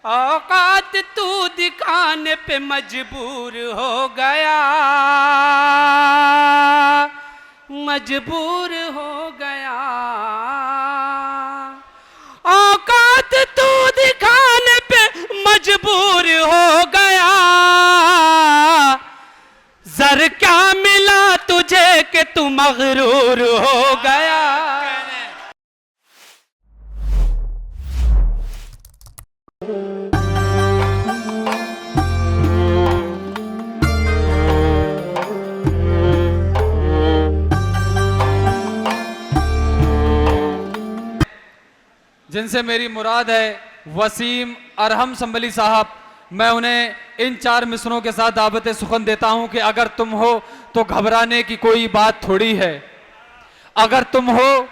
औकात तू दिखाने पे मजबूर हो गया, मजबूर हो गया। औकात तू दिखाने पे मजबूर हो गया। जर क्या मिला तुझे कि तू मगरूर हो गया। जिनसे मेरी मुराद है वसीम अरहम संबली साहब, मैं उन्हें इन 4 मिसरों के साथ दावत सुखन देता हूं कि अगर तुम हो तो घबराने की कोई बात थोड़ी है, अगर तुम हो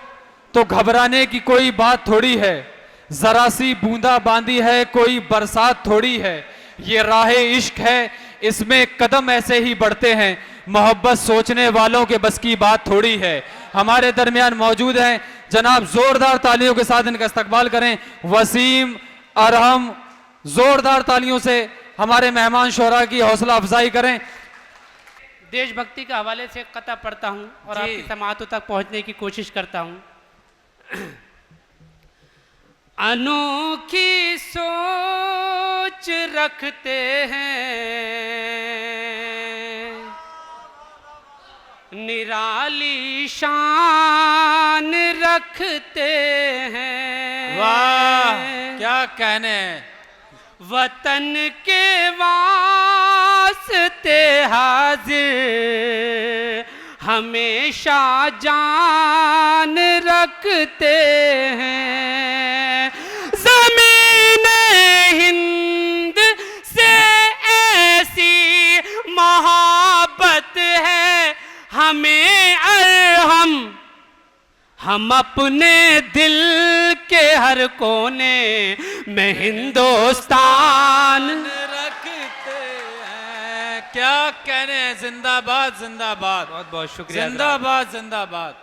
तो घबराने की कोई बात थोड़ी है। जरा सी बूंदा बांदी है कोई बरसात थोड़ी है। ये राह इश्क है इसमें कदम ऐसे ही बढ़ते हैं, मोहब्बत सोचने वालों के बस की बात थोड़ी है। हमारे दरमियान मौजूद हैं जनाब, जोरदार तालियों के साथ इनका इस्तकबाल करें। वसीम अरहम, जोरदार तालियों से हमारे मेहमान शोहरा की हौसला अफजाई करें। देशभक्ति के हवाले से कता पढ़ता हूँ और आपकी समाअतों तक पहुँचने की कोशिश करता हूँ। अनोखी सोच रखते हैं, निराली शान रखते हैं। वाह क्या कहने, वतन के वास्ते हाजिर हमेशा जान रखते हैं। ज़मीन हिंद से ऐसी मोहब्बत है हमें अरहम, हम अपने दिल के हर कोने में हिंदुस्तान रखते हैं। क्या कहने, जिंदाबाद जिंदाबाद, बहुत बहुत शुक्रिया। जिंदाबाद जिंदाबाद।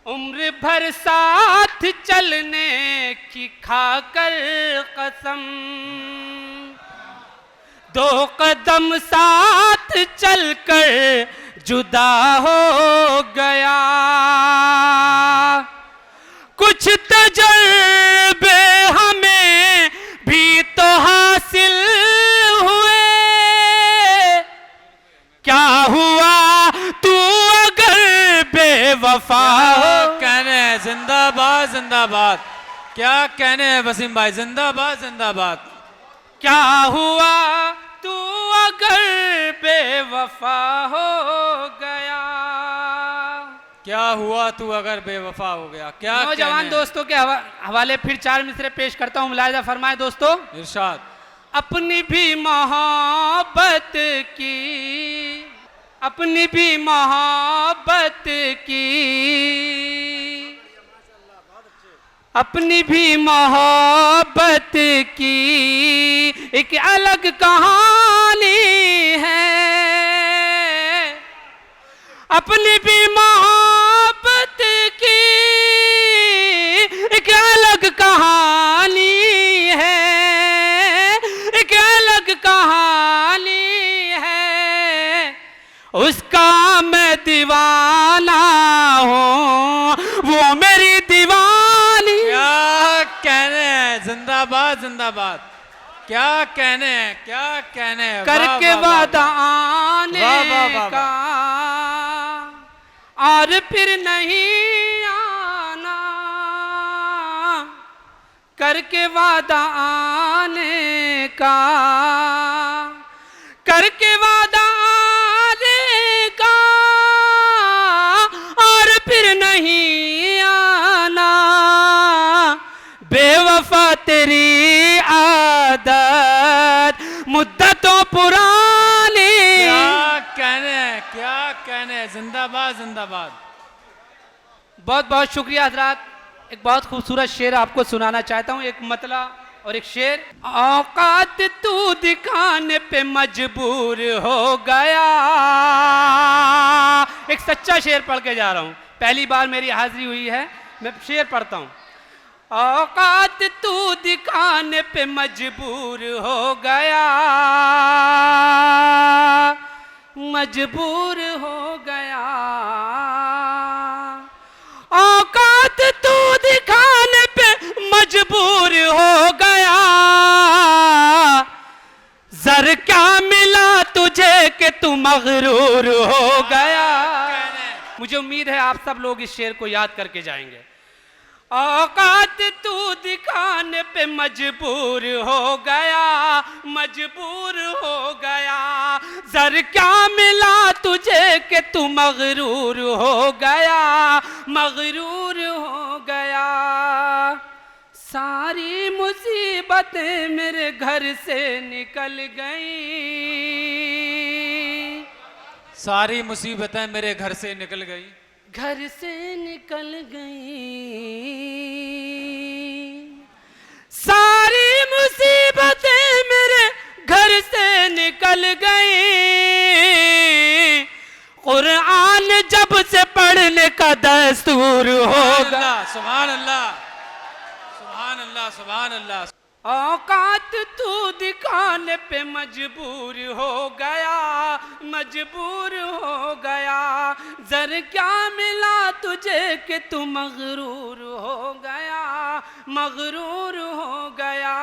उम्र भर साथ चलने की खाकर कसम, 2 कदम साथ चलकर जुदा हो गया। कुछ तजर्बे हमें भी तो हासिल हुए। क्या हुआ तू अगर बेवफा हो। कहने जिंदाबाद जिंदाबाद, क्या कहने वसीम भाई, जिंदाबाद जिंदाबाद। क्या हुआ तू अगर बेवफा हो गया। क्या हुआ तू अगर बेवफा हो गया। क्या नौजवान दोस्तों के हवाले फिर 4 मिसरे पेश करता हूँ, मुलाहिजा फरमाए दोस्तों। इरशाद। अपनी भी मोहब्बत की, अपनी भी मोहब्बत की, अपनी भी मोहब्बत की एक अलग कहानी है। अपनी भी मोहब्बत की एक अलग कहानी है, एक अलग कहानी है। उसका मैं दीवाना हूँ, वो मेरी दीवानी। क्या कहने, जिंदाबाद जिंदाबाद। क्या कहने, क्या कहने। करके वादा आने का और फिर नहीं आना, करके वादा आने का, करके वादा आने का और फिर नहीं आना। बेवफा तेरी आदत मुद्दतों पुरानी। क्या कहने, जिंदाबाद जिंदाबाद। बहुत बहुत शुक्रिया हजरात। एक बहुत खूबसूरत शेर आपको सुनाना चाहता हूँ, एक मतला और एक शेर। औकात तू दिखाने पे मजबूर हो गया। एक सच्चा शेर पढ़ के जा रहा हूँ, पहली बार मेरी हाजिरी हुई है, मैं शेर पढ़ता हूँ। औकात तू दिखाने पे मजबूर हो गया, मजबूर हो गया। औकात तू दिखाने पे मजबूर हो गया, जर क्या मिला तुझे कि तू मगरूर हो गया। मुझे उम्मीद है आप सब लोग इस शेर को याद करके जाएंगे। औकात तू दिखाने पे मजबूर हो गया, मजबूर हो गया। जर क्या मिला तुझे कि तू मगरूर हो गया, मगरूर हो गया। सारी मुसीबतें मेरे घर से निकल गईं, सारी मुसीबतें मेरे घर से निकल गई, घर से निकल गई। सारी मुसीबतें मेरे घर से निकल गई। कुरान जब से पढ़ने का दस्तूर होगा। सुभान अल्लाह, सुभान अल्लाह, सुभान अल्लाह। औकात तू दिखाने पे मजबूर हो गया, मजबूर हो गया। जर क्या मिला तुझे कि तू मगरूर हो गया, मगरूर हो गया।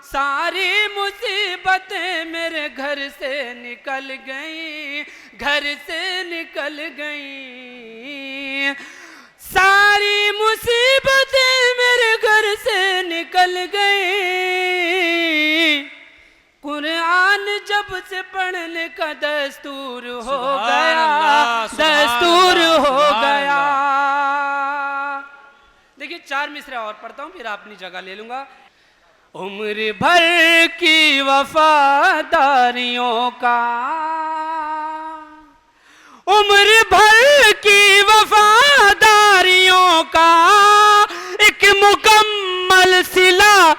सारी मुसीबतें मेरे घर से निकल गई, घर से निकल गई। सारी मुसीबतें मेरे घर से निकल गई। कुरान जब से पढ़ने का दस्तूर हो गया, दस्तूर हो गया। देखिए 4 मिसरे और पढ़ता हूँ, फिर अपनी जगह ले लूंगा। उम्र भर की वफादारियों का, उम्र भर की वफादारियों का एक मुकम्मल सिला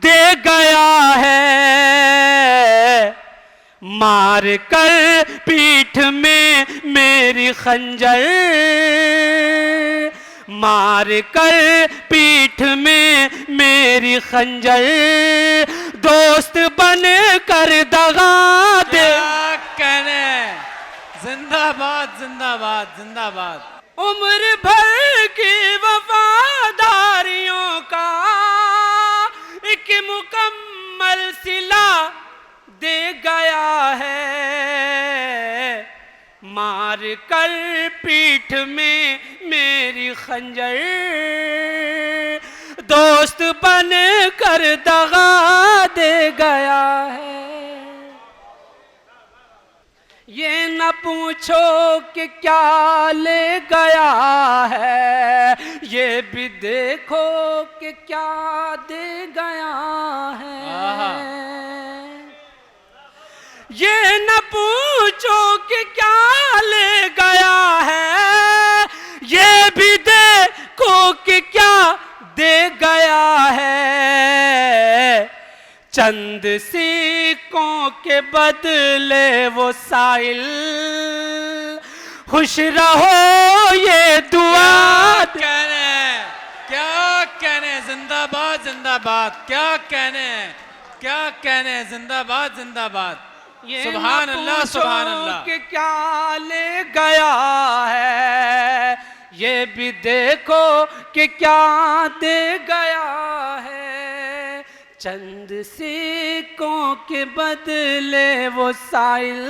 दे गया है। मार कर पीठ में मेरी खंजर, मार कर पीठ में मेरी खंजर, दोस्त बन कर दगा दे। जिंदाबाद, जिंदाबाद, जिंदाबाद। उम्र भर की वफादारियों का एक मुकम्मल सिला दे गया है। मार कर पीठ में मेरी खंजर, दोस्त बन कर दगा दे गया है। ये न पूछो कि क्या ले गया है, ये भी देखो कि क्या दे गया है। ये न पूछो कि क्या ले गया है, ये भी देखो कि क्या दे गया है। चंद सिक्कों के बदले वो साइल, खुश रहो ये दुआ। क्या कहने, जिंदाबाद, जिंदाबाद। क्या कहने, क्या कहने, जिंदाबाद, जिंदाबाद। सुभान अल्लाह, सुभान अल्लाह। कि क्या ले गया है, ये भी देखो कि क्या दे गया है। चंद सिक्कों के बदले वो साइल,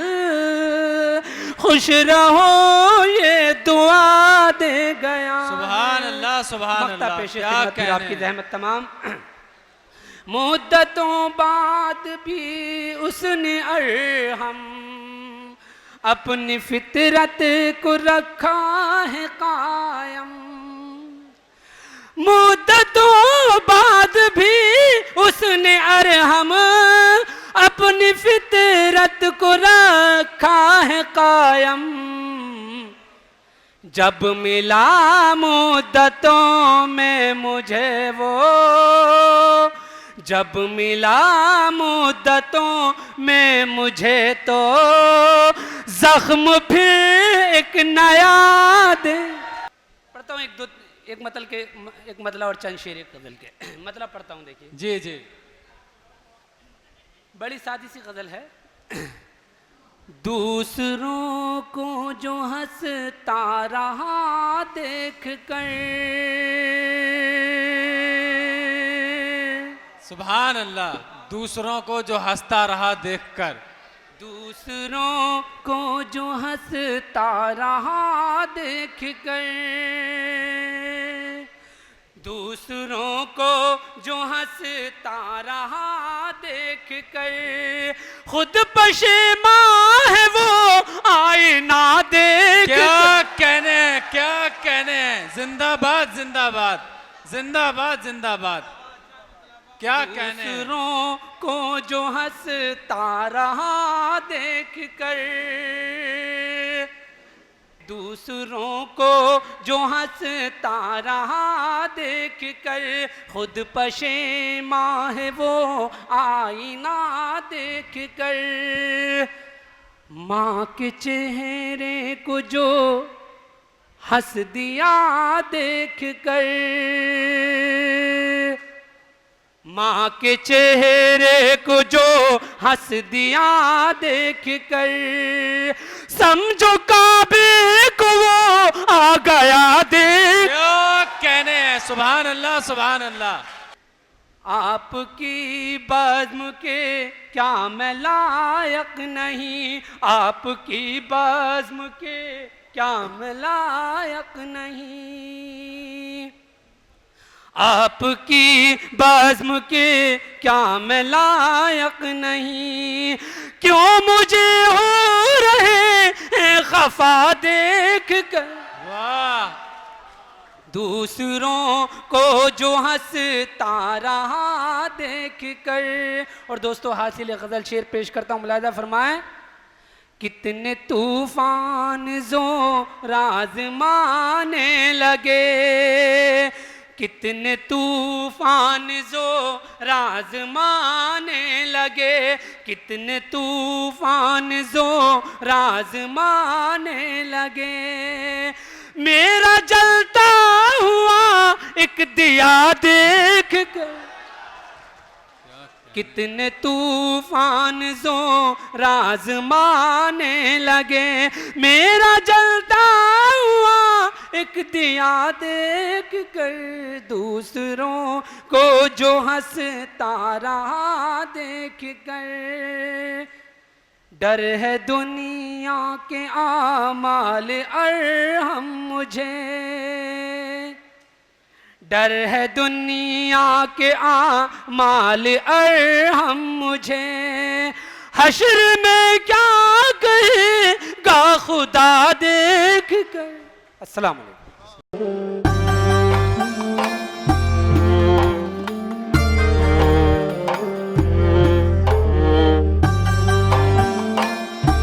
खुश रहो ये दुआ दे गया। सुभान अल्लाह, सुभान अल्लाह। क्या कहने, आपकी रहमत तमाम। मुद्दतों बाद भी उसने अरहम अपनी फितरत को रखा है कायम। मुद्दतों बाद भी उसने अरहम अपनी फितरत को रखा है कायम। जब मिला मुद्दतों में मुझे वो, जब मिला मुद्दतों में मुझे तो जख्म फिर एक नया दे। पढ़ता हूँ एक मतला और चंद शेर एक गजल के मतला पढ़ता हूँ, देखिए। जी जी। बड़ी सादी सी गजल है। दूसरों को जो हंसता रहा देख कर, सुभान अल्लाह। दूसरों को जो हंसता रहा देखकर, दूसरों को जो हंसता रहा देख कर, दूसरों को जो हंसता रहा देख कर, खुद पशेमा है वो आईना देख। क्या कहने, जिंदाबाद जिंदाबाद जिंदाबाद जिंदाबाद। क्या कहने। दूसरों को जो हंसता रहा देख कर, दूसरों को जो हंसता रहा देख कर, खुद पशेमा है वो आईना देख कर। माँ के चेहरे को जो हंस दिया देख कर, माँ के चेहरे को जो हंस दिया देख कर, समझो काबे को वो आ गया देख। क्या कहने। सुभान अल्लाह सुभान अल्लाह। आपकी बज़्म के क्या मैं लायक नहीं, आपकी बज़्म के क्या मैं लायक नहीं, आपकी बज़्म के क्या मैं लायक नहीं। क्यों मुझे हो रहे हैं खफा देख कर, वाह। दूसरों को जो हंसता रहा देख कर। और दोस्तों हासिल गज़ल शेर पेश करता हूँ, मुलाहिज़ा फरमाएं। कितने तूफान ज़ोर आज़माने लगे, कितने तूफान ज़ोर आज़माने लगे, कितने तूफान ज़ोर आज़माने लगे। मेरा जलता हुआ एक दिया देख कर, कितने तूफान ज़ोर आज़माने लगे। मेरा जलता हुआ एक दिया देख कर, दूसरों को जो हंसता रहा देख कर। डर है दुनिया के आमाल अरहम मुझे, डर है दुनिया के आमाल अरहम मुझे। हश्र में क्या कहेगा खुदा देख कर। अस्सलाम वालेकुम।